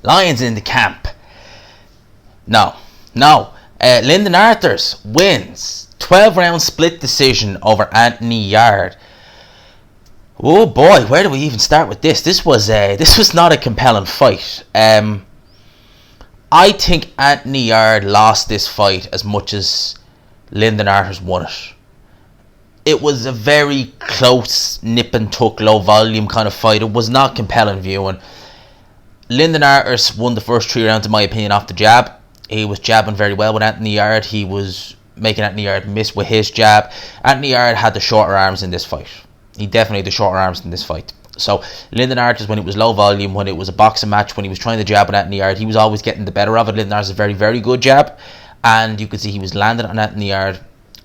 Lions in the camp. No. Lyndon Arthurs wins 12-round split decision over Anthony Yarde. Oh boy, where do we even start with this? This was not a compelling fight. I think Anthony Yarde lost this fight as much as Lyndon Arthurs won it. It was a very close, nip and tuck, low volume kind of fight. It was not compelling viewing. Lyndon Arthurs won the first 3 rounds, in my opinion, off the jab. He was jabbing very well with Anthony Yarde. He was making Anthony Yarde miss with his jab. Anthony Yarde had the shorter arms in this fight. He definitely had the shorter arms in this fight. So Lyndon Arthurs, when it was low volume, when it was a boxing match, when he was trying to jab at Anthony Yarde, he was always getting the better of it. Lyndon Arthurs is a very, very good jab. And you could see he was landing on Anthony Yarde,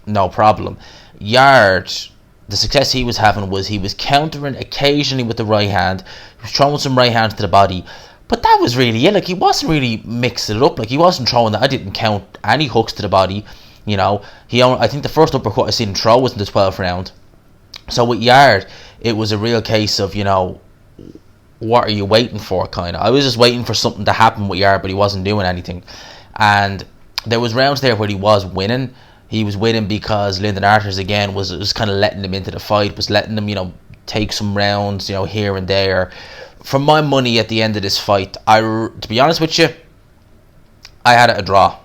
no problem. Yarde, the success he was having was he was countering occasionally with the right hand. He was throwing some right hands to the body. But that was really it. Like, he wasn't really mixing it up. Like, he wasn't throwing that. I didn't count any hooks to the body. You know, I think the first uppercut I seen him throw was in the 12th round. So with Yarde, it was a real case of, you know, what are you waiting for, kind of. I was just waiting for something to happen with Yarde, but he wasn't doing anything. And there was rounds there where he was winning. He was winning because Lyndon Arthurs, again, was kind of letting him into the fight, was letting him, you know, take some rounds, you know, here and there. For my money at the end of this fight, to be honest with you, I had it a draw.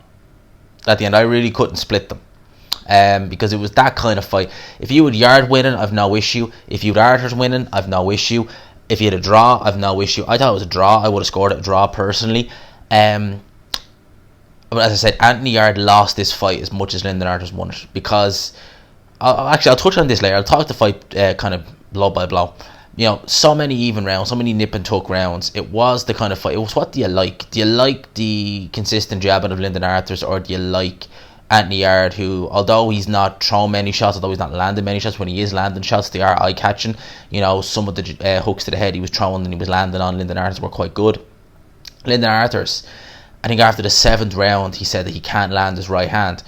At the end, I really couldn't split them. Because it was that kind of fight. If you had Yarde winning, I've no issue. If you had Arthurs winning, I've no issue. If you had a draw, I've no issue. I thought it was a draw. I would have scored it a draw personally. But as I said, Anthony Yarde lost this fight as much as Lyndon Arthurs won it. Because, I'll touch on this later. I'll talk the fight kind of blow by blow. You know, so many even rounds, so many nip and tuck rounds. It was the kind of fight. It was, what do you like? Do you like the consistent jabbing of Lyndon Arthurs, or do you like Anthony Yarde, who, although he's not throwing many shots, although he's not landing many shots, when he is landing shots, they are eye-catching. You know, some of the hooks to the head he was throwing and he was landing on Lyndon Arthurs were quite good. Lyndon Arthurs, I think after the 7th round, he said that he can't land his right hand.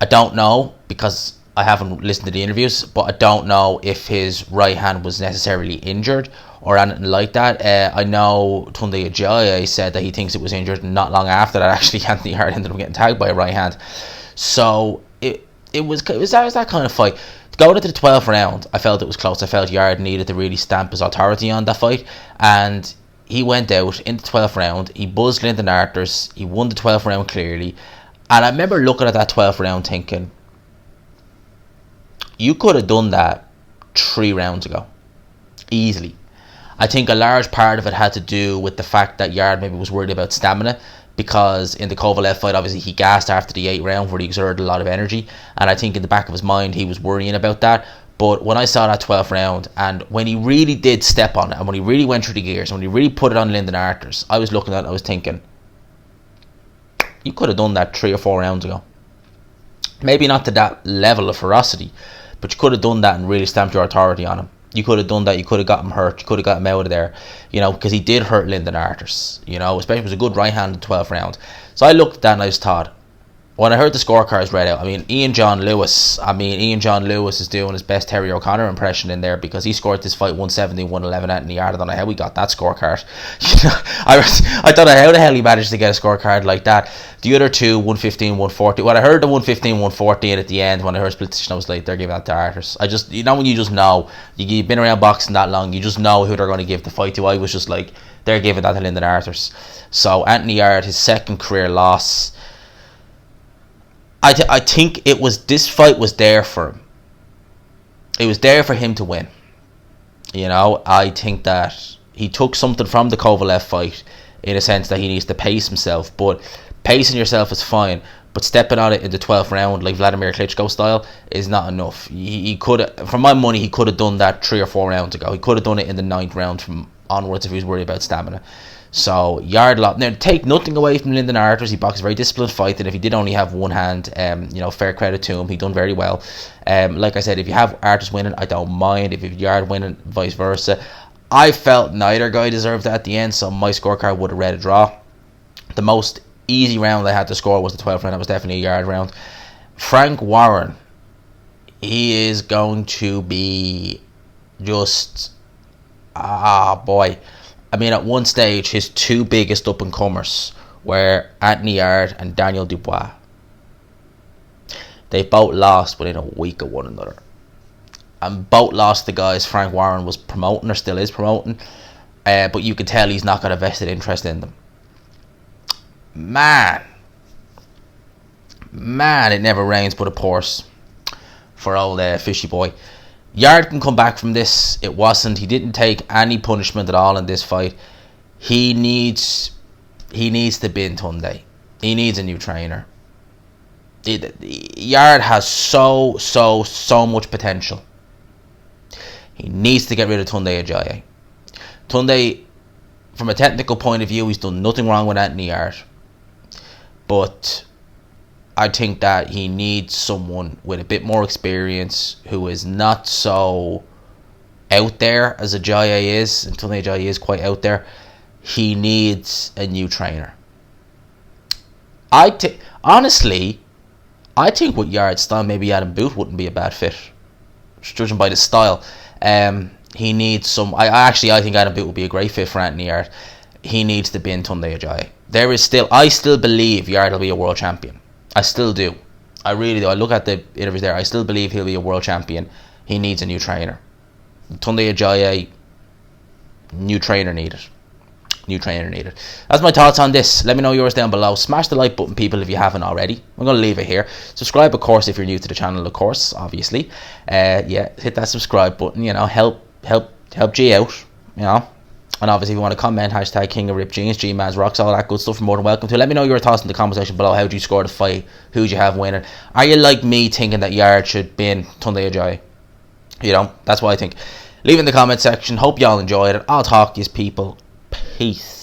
I don't know, because I haven't listened to the interviews, but I don't know if his right hand was necessarily injured or anything like that. I know Tunde Ajayi said that he thinks it was injured, and not long after that, actually, Anthony Yarde ended up getting tagged by a right hand. So it was that kind of fight. Going into the 12th round, I felt it was close. I felt Yarde needed to really stamp his authority on that fight, and he went out in the 12th round. He buzzed Lyndon Arthurs. He won the 12th round clearly, and I remember looking at that 12th round thinking, you could have done that 3 rounds ago, easily. I think a large part of it had to do with the fact that Yarde maybe was worried about stamina, because in the Kovalev fight, obviously, he gassed after the 8th round where he exerted a lot of energy, and I think in the back of his mind he was worrying about that. But when I saw that 12th round, and when he really did step on it, and when he really went through the gears, and when he really put it on Lyndon Arthurs, I was looking at it and I was thinking, you could have done that 3 or 4 rounds ago. Maybe not to that level of ferocity, but you could have done that and really stamped your authority on him. You could have done that. You could have got him hurt. You could have got him out of there, you know, because he did hurt Lyndon Arthurs, you know, especially it was a good right hand in the 12th round. So I looked at that and I just thought, when I heard the scorecards read out, Ian John Lewis is doing his best Terry O'Connor impression in there, because he scored this fight 170, 111 Anthony Yarde. I don't know how he got that scorecard. I don't know how the hell he managed to get a scorecard like that. The other two, 115, 140. When I heard the 115, 114 at the end, when I heard split decision, I was like, they're giving that to Arthurs. I just, you know, when you just know, you've been around boxing that long, you just know who they're going to give the fight to. I was just like, they're giving that to Lyndon Arthurs. So Anthony Yarde, his 2nd career loss. I think this fight was there for him. It was there for him to win. You know, I think that he took something from the Kovalev fight in a sense that he needs to pace himself. But pacing yourself is fine, but stepping on it in the 12th round like Vladimir Klitschko style is not enough. He could, for my money, he could have done that 3 or 4 rounds ago. He could have done it in the 9th round from onwards if he was worried about stamina. So Yarde, now take nothing away from Lyndon Arthurs. He boxed a very disciplined fight, and if he did only have one hand, you know, fair credit to him. He done very well. Like I said, if you have Arthurs winning, I don't mind. If you have Yarde winning, vice versa. I felt neither guy deserved that at the end, so my scorecard would have read a draw. The most easy round I had to score was the 12th round. That was definitely a Yarde round. Frank Warren, he is going to be just boy. I mean, at one stage, his two biggest up-and-comers were Anthony Yarde and Daniel Dubois. They both lost within a week of one another. And both lost the guys Frank Warren was promoting, or still is promoting. But you can tell he's not got a vested interest in them. Man, it never rains but it pours for old fishy boy. Yarde can come back from this. He didn't take any punishment at all in this fight. He needs to bin Tunde. He needs a new trainer. Yarde has so much potential. He needs to get rid of Tunde Ajayi. Tunde, from a technical point of view, he's done nothing wrong with Anthony Yarde. But I think that he needs someone with a bit more experience who is not so out there as Ajayi is, and Tunde Ajayi is quite out there. He needs a new trainer. Honestly, I think with Yarde's style, maybe Adam Booth wouldn't be a bad fit, judging by the style. He needs some. I think Adam Booth would be a great fit for Anthony Yarde. He needs to bin Tunde Ajayi. I still believe Yarde will be a world champion. I still do. I really do. I look at the interviews there. I still believe he'll be a world champion. He needs a new trainer. Tunde Ajayi, new trainer needed. That's my thoughts on this. Let me know yours down below. Smash the like button, people, if you haven't already. I'm going to leave it here. Subscribe, of course, if you're new to the channel, of course, obviously. Hit that subscribe button, help G out, And obviously, if you want to comment, hashtag King of Rip Jeans, G-Maz Rocks, all that good stuff, you're more than welcome to. Let me know your thoughts in the comment section below. How do you score the fight? Who do you have winning? Are you like me, thinking that Yarde should bin Tunde Ajayi? That's what I think. Leave in the comment section. Hope y'all enjoyed it. I'll talk to you people. Peace.